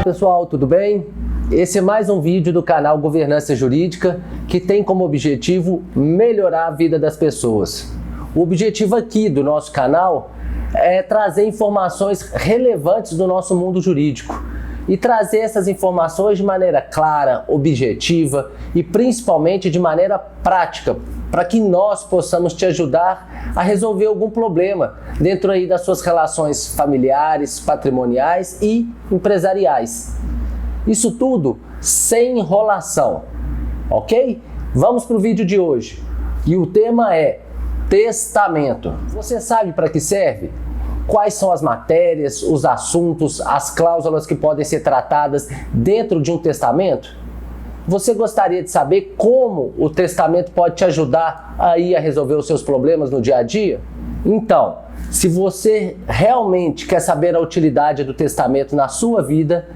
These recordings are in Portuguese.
Olá pessoal, tudo bem? Esse é mais um vídeo do canal Governança Jurídica que tem como objetivo melhorar a vida das pessoas. O objetivo aqui do nosso canal é trazer informações relevantes do nosso mundo jurídico e trazer essas informações de maneira clara, objetiva e principalmente de maneira prática, para que nós possamos te ajudar a resolver algum problema dentro aí das suas relações familiares, patrimoniais e empresariais. Isso tudo sem enrolação, ok? Vamos para o vídeo de hoje e o tema é testamento. Você sabe para que serve? Quais são as matérias, os assuntos, as cláusulas que podem ser tratadas dentro de um testamento? Você gostaria de saber como o testamento pode te ajudar aí a resolver os seus problemas no dia a dia? Então, se você realmente quer saber a utilidade do testamento na sua vida,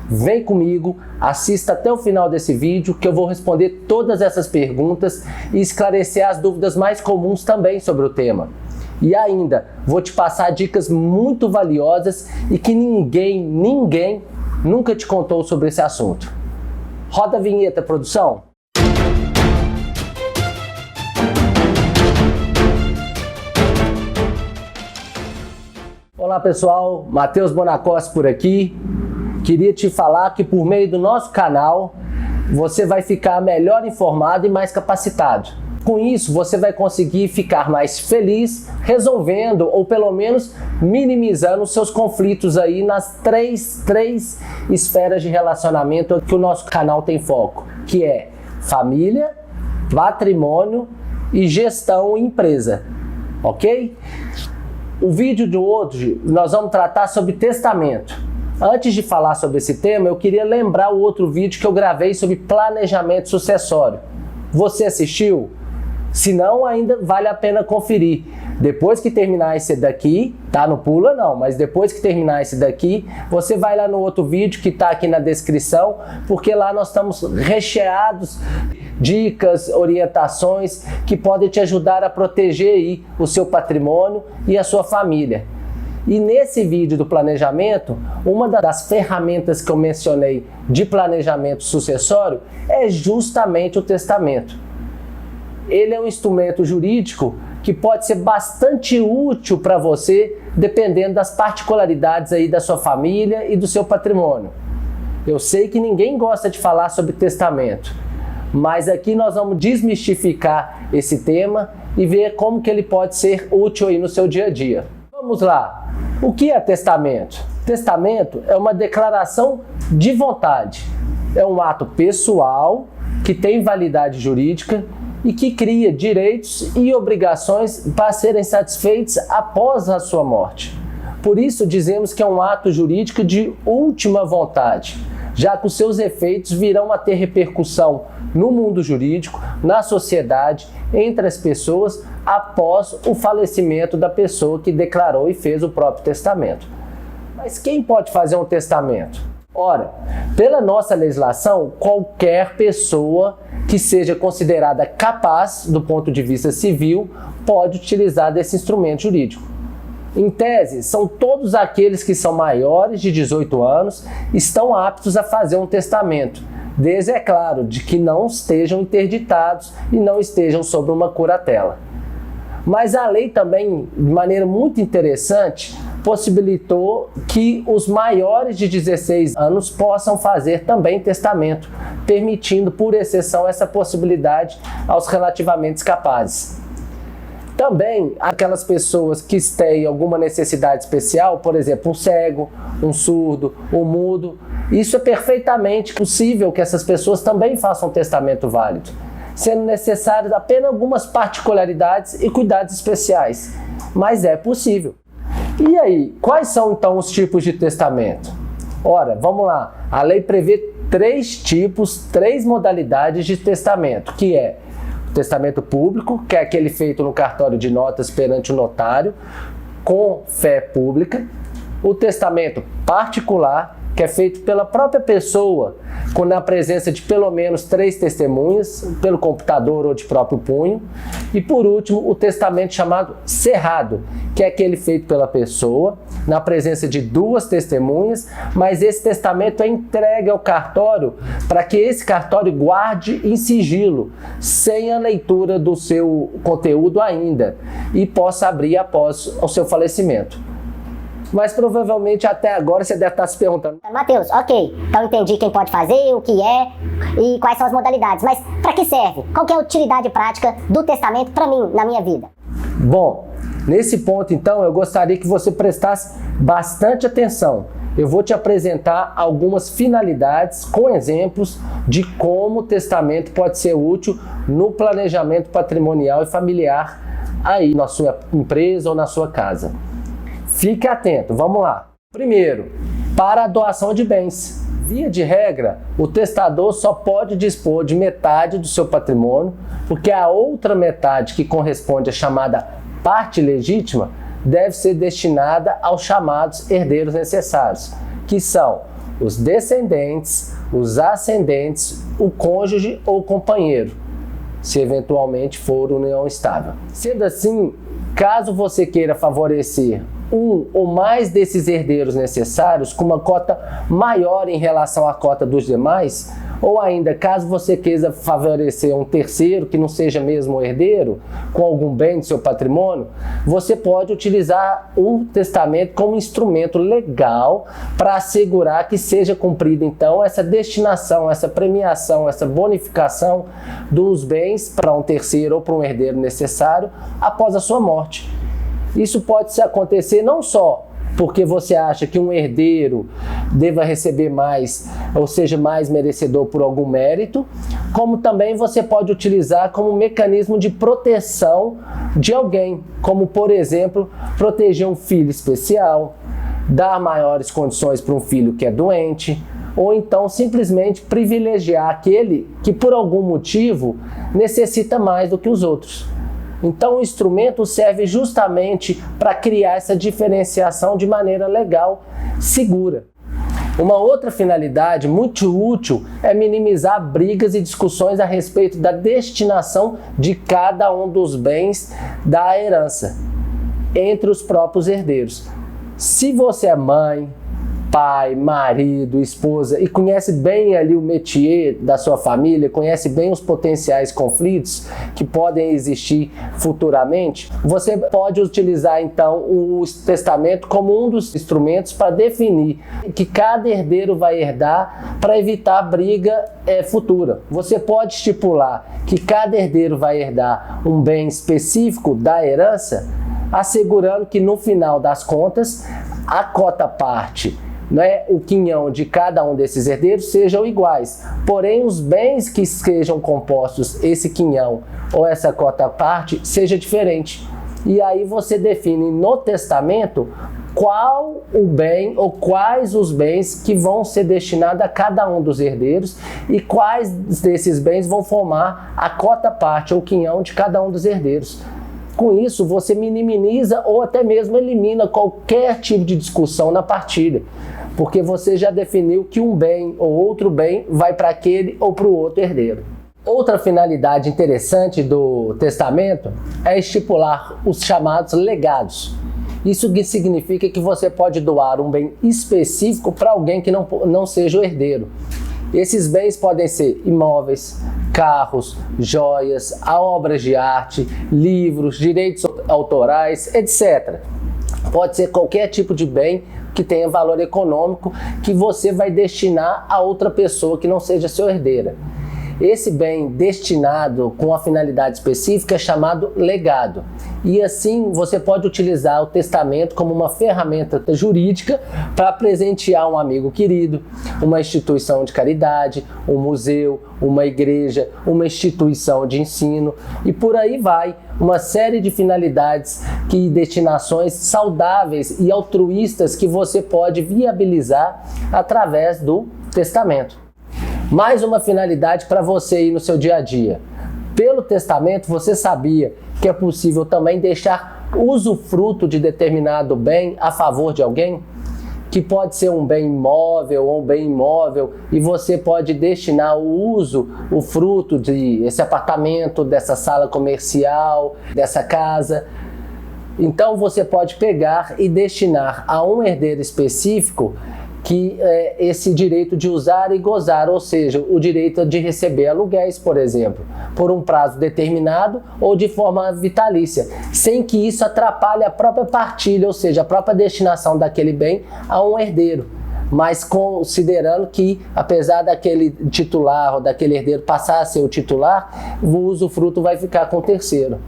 vem comigo, assista até o final desse vídeo que eu vou responder todas essas perguntas e esclarecer as dúvidas mais comuns também sobre o tema. E ainda, vou te passar dicas muito valiosas e que ninguém nunca te contou sobre esse assunto. Roda a vinheta, produção! Olá pessoal, Matheus Bonacoste por aqui. Queria te falar que por meio do nosso canal, você vai ficar melhor informado e mais capacitado. Com isso, você vai conseguir ficar mais feliz resolvendo ou pelo menos minimizando os seus conflitos aí nas três esferas de relacionamento que o nosso canal tem foco, que é família, patrimônio e gestão empresa, ok? O vídeo de hoje nós vamos tratar sobre testamento. Antes de falar sobre esse tema, eu queria lembrar o outro vídeo que eu gravei sobre planejamento sucessório. Você assistiu? Se não, ainda vale a pena conferir. Depois que terminar esse daqui, tá? Não pula não, mas depois que terminar esse daqui, você vai lá no outro vídeo que tá aqui na descrição, porque lá nós estamos recheados de dicas, orientações que podem te ajudar a proteger aí o seu patrimônio e a sua família. E nesse vídeo do planejamento, uma das ferramentas que eu mencionei de planejamento sucessório é justamente o testamento. Ele é um instrumento jurídico que pode ser bastante útil para você, dependendo das particularidades aí da sua família e do seu patrimônio. Eu sei que ninguém gosta de falar sobre testamento, mas aqui nós vamos desmistificar esse tema e ver como que ele pode ser útil aí no seu dia a dia. Vamos lá. O que é testamento? Testamento é uma declaração de vontade. É um ato pessoal que tem validade jurídica e que cria direitos e obrigações para serem satisfeitos após a sua morte. Por isso dizemos que é um ato jurídico de última vontade, já que os seus efeitos virão a ter repercussão no mundo jurídico, na sociedade, entre as pessoas, após o falecimento da pessoa que declarou e fez o próprio testamento. Mas quem pode fazer um testamento? Ora, pela nossa legislação, qualquer pessoa que seja considerada capaz do ponto de vista civil pode utilizar desse instrumento jurídico. Em tese, são todos aqueles que são maiores de 18 anos estão aptos a fazer um testamento, desde, é claro, de que não estejam interditados e não estejam sob uma curatela. Mas a lei também, de maneira muito interessante, possibilitou que os maiores de 16 anos possam fazer também testamento, permitindo, por exceção, essa possibilidade aos relativamente capazes. Também, aquelas pessoas que têm alguma necessidade especial, por exemplo, um cego, um surdo, um mudo, isso é perfeitamente possível que essas pessoas também façam um testamento válido, sendo necessárias apenas algumas particularidades e cuidados especiais, mas é possível. E aí, quais são então os tipos de testamento? Ora, vamos lá, a lei prevê três modalidades de testamento, que é o testamento público, que é aquele feito no cartório de notas perante o notário, com fé pública, o testamento particular, que é feito pela própria pessoa, na presença de pelo menos 3 testemunhas, pelo computador ou de próprio punho. E por último, o testamento chamado cerrado, que é aquele feito pela pessoa, na presença de 2 testemunhas, mas esse testamento é entregue ao cartório para que esse cartório guarde em sigilo, sem a leitura do seu conteúdo ainda, e possa abrir após o seu falecimento. Mas provavelmente até agora você deve estar se perguntando: Matheus, ok, então entendi quem pode fazer, o que é e quais são as modalidades, mas para que serve? Qual que é a utilidade prática do testamento para mim, na minha vida? Bom, nesse ponto então eu gostaria que você prestasse bastante atenção. Eu vou te apresentar algumas finalidades com exemplos de como o testamento pode ser útil no planejamento patrimonial e familiar aí na sua empresa ou na sua casa. Fique atento, vamos lá. Primeiro, para a doação de bens. Via de regra, o testador só pode dispor de metade do seu patrimônio, porque a outra metade, que corresponde à chamada parte legítima, deve ser destinada aos chamados herdeiros necessários, que são os descendentes, os ascendentes, o cônjuge ou companheiro, se eventualmente for união estável. Sendo assim, caso você queira favorecer um ou mais desses herdeiros necessários com uma cota maior em relação à cota dos demais, ou ainda caso você queira favorecer um terceiro que não seja mesmo o herdeiro com algum bem do seu patrimônio, você pode utilizar o testamento como instrumento legal para assegurar que seja cumprida então essa destinação, essa premiação, essa bonificação dos bens para um terceiro ou para um herdeiro necessário após a sua morte. Isso pode acontecer não só porque você acha que um herdeiro deva receber mais, ou seja, mais merecedor por algum mérito, como também você pode utilizar como mecanismo de proteção de alguém, como por exemplo, proteger um filho especial, dar maiores condições para um filho que é doente, ou então simplesmente privilegiar aquele que por algum motivo necessita mais do que os outros. Então o instrumento serve justamente para criar essa diferenciação de maneira legal, segura. Uma outra finalidade muito útil é minimizar brigas e discussões a respeito da destinação de cada um dos bens da herança entre os próprios herdeiros. Se você é mãe, pai, marido, esposa e conhece bem ali o métier da sua família, conhece bem os potenciais conflitos que podem existir futuramente, você pode utilizar então o testamento como um dos instrumentos para definir que cada herdeiro vai herdar para evitar briga futura. Você pode estipular que cada herdeiro vai herdar um bem específico da herança, assegurando que no final das contas a cota parte, o quinhão de cada um desses herdeiros sejam iguais, porém os bens que sejam compostos, esse quinhão ou essa cota parte, seja diferente. E aí você define no testamento qual o bem ou quais os bens que vão ser destinados a cada um dos herdeiros e quais desses bens vão formar a cota parte ou quinhão de cada um dos herdeiros. Com isso, você minimiza ou até mesmo elimina qualquer tipo de discussão na partilha, porque você já definiu que um bem ou outro bem vai para aquele ou para o outro herdeiro. Outra finalidade interessante do testamento é estipular os chamados legados. Isso significa que você pode doar um bem específico para alguém que não seja o herdeiro. Esses bens podem ser imóveis, carros, joias, obras de arte, livros, direitos autorais, etc. Pode ser qualquer tipo de bem que tenha valor econômico que você vai destinar a outra pessoa que não seja seu herdeira. Esse bem destinado com a finalidade específica é chamado legado. E assim você pode utilizar o testamento como uma ferramenta jurídica para presentear um amigo querido, uma instituição de caridade, um museu, uma igreja, uma instituição de ensino e por aí vai. Uma série de finalidades e destinações saudáveis e altruístas que você pode viabilizar através do testamento. Mais uma finalidade para você aí no seu dia a dia. Pelo testamento, você sabia que é possível também deixar usufruto de determinado bem a favor de alguém? que pode ser um bem imóvel ou um bem imóvel, e você pode destinar o uso, o fruto desse apartamento, dessa sala comercial, dessa casa. Então você pode pegar e destinar a um herdeiro específico que esse direito de usar e gozar, ou seja, o direito de receber aluguéis, por exemplo, por um prazo determinado ou de forma vitalícia, sem que isso atrapalhe a própria partilha, ou seja, a própria destinação daquele bem a um herdeiro, mas considerando que, apesar daquele titular ou daquele herdeiro passar a ser o titular, o usufruto vai ficar com o terceiro.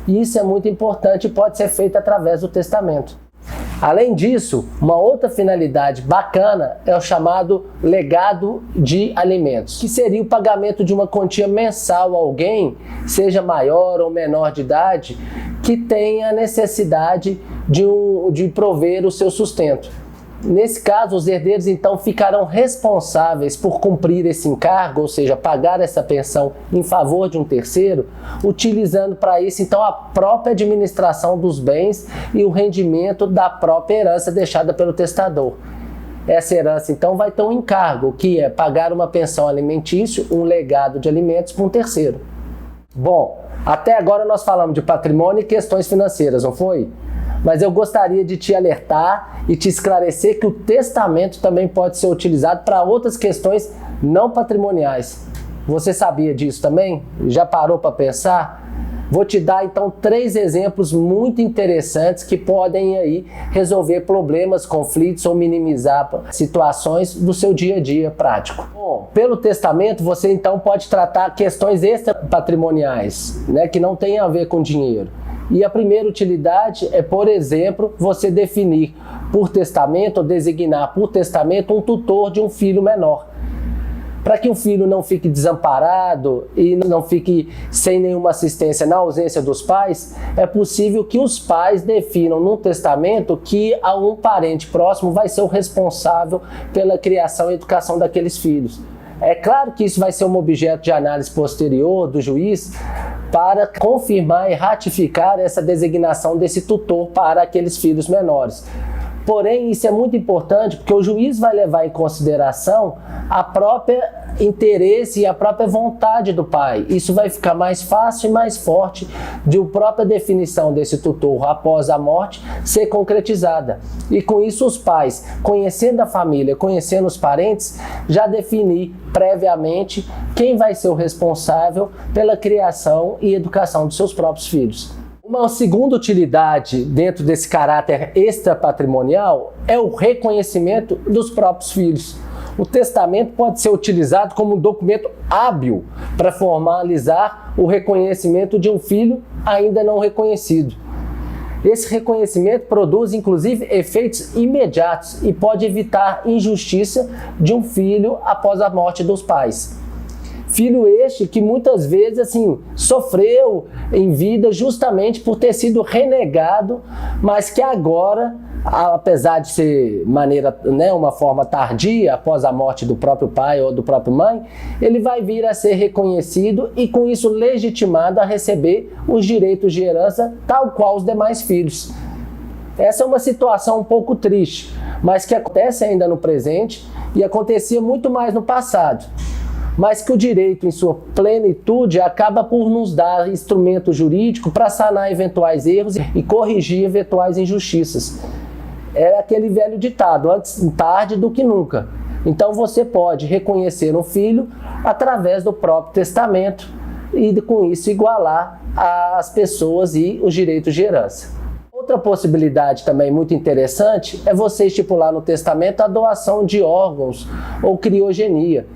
E isso é muito importante e pode ser feito através do testamento. Além disso, uma outra finalidade bacana é o chamado legado de alimentos, que seria o pagamento de uma quantia mensal a alguém, seja maior ou menor de idade, que tenha necessidade de prover o seu sustento. Nesse caso, os herdeiros então ficarão responsáveis por cumprir esse encargo, ou seja, pagar essa pensão em favor de um terceiro, utilizando para isso então a própria administração dos bens e o rendimento da própria herança deixada pelo testador. Essa herança então vai ter um encargo, que é pagar uma pensão alimentícia, um legado de alimentos para um terceiro. Bom, até agora nós falamos de patrimônio e questões financeiras, não foi? Mas eu gostaria de te alertar e te esclarecer que o testamento também pode ser utilizado para outras questões não patrimoniais. Você sabia disso também? Já parou para pensar? Vou te dar então 3 exemplos muito interessantes que podem aí resolver problemas, conflitos ou minimizar situações do seu dia a dia prático. Bom, pelo testamento você então pode tratar questões extrapatrimoniais, né, que não tem a ver com dinheiro. E a primeira utilidade é, por exemplo, você definir por testamento ou designar por testamento um tutor de um filho menor. Para que o filho não fique desamparado e não fique sem nenhuma assistência na ausência dos pais, é possível que os pais definam no testamento que um parente próximo vai ser o responsável pela criação e educação daqueles filhos. É claro que isso vai ser um objeto de análise posterior do juiz para confirmar e ratificar essa designação desse tutor para aqueles filhos menores. Porém, isso é muito importante porque o juiz vai levar em consideração a própria interesse e a própria vontade do pai. Isso vai ficar mais fácil e mais forte de a própria definição desse tutor após a morte ser concretizada. E com isso os pais, conhecendo a família, conhecendo os parentes, já definir previamente quem vai ser o responsável pela criação e educação de seus próprios filhos. Uma segunda utilidade dentro desse caráter extrapatrimonial é o reconhecimento dos próprios filhos. O testamento pode ser utilizado como um documento hábil para formalizar o reconhecimento de um filho ainda não reconhecido. Esse reconhecimento produz, inclusive, efeitos imediatos e pode evitar injustiça de um filho após a morte dos pais. Filho este que muitas vezes sofreu em vida justamente por ter sido renegado, mas que agora, apesar de ser uma forma tardia após a morte do próprio pai ou do próprio mãe, ele vai vir a ser reconhecido e com isso legitimado a receber os direitos de herança tal qual os demais filhos. Essa é uma situação um pouco triste, mas que acontece ainda no presente e acontecia muito mais no passado. Mas que o direito em sua plenitude acaba por nos dar instrumento jurídico para sanar eventuais erros e corrigir eventuais injustiças. É aquele velho ditado, antes tarde do que nunca. Então você pode reconhecer um filho através do próprio testamento e com isso igualar as pessoas e os direitos de herança. Outra possibilidade também muito interessante é você estipular no testamento a doação de órgãos ou criogenia.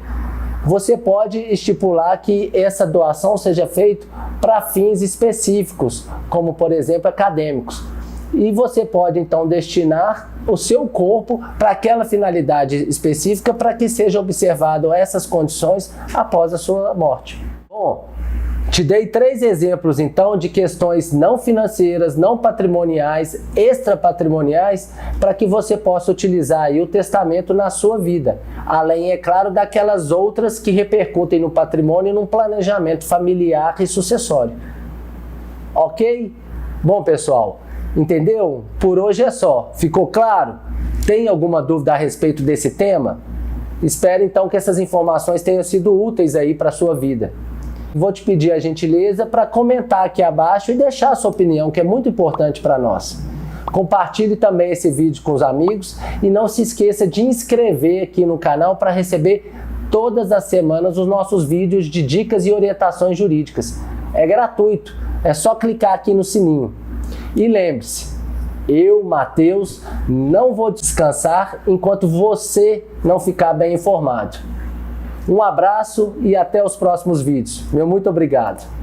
Você pode estipular que essa doação seja feita para fins específicos, como por exemplo acadêmicos. E você pode então destinar o seu corpo para aquela finalidade específica para que seja observado essas condições após a sua morte. Bom, te dei 3 exemplos então de questões não financeiras, não patrimoniais, extrapatrimoniais, para que você possa utilizar aí o testamento na sua vida. Além, é claro, daquelas outras que repercutem no patrimônio e no planejamento familiar e sucessório. Ok? Bom, pessoal, entendeu? Por hoje é só. Ficou claro? Tem alguma dúvida a respeito desse tema? Espero então que essas informações tenham sido úteis aí para a sua vida. Vou te pedir a gentileza para comentar aqui abaixo e deixar a sua opinião, que é muito importante para nós. Compartilhe também esse vídeo com os amigos e não se esqueça de inscrever aqui no canal para receber todas as semanas os nossos vídeos de dicas e orientações jurídicas. É gratuito, é só clicar aqui no sininho. E lembre-se, eu, Matheus, não vou descansar enquanto você não ficar bem informado. Um abraço e até os próximos vídeos. Meu muito obrigado.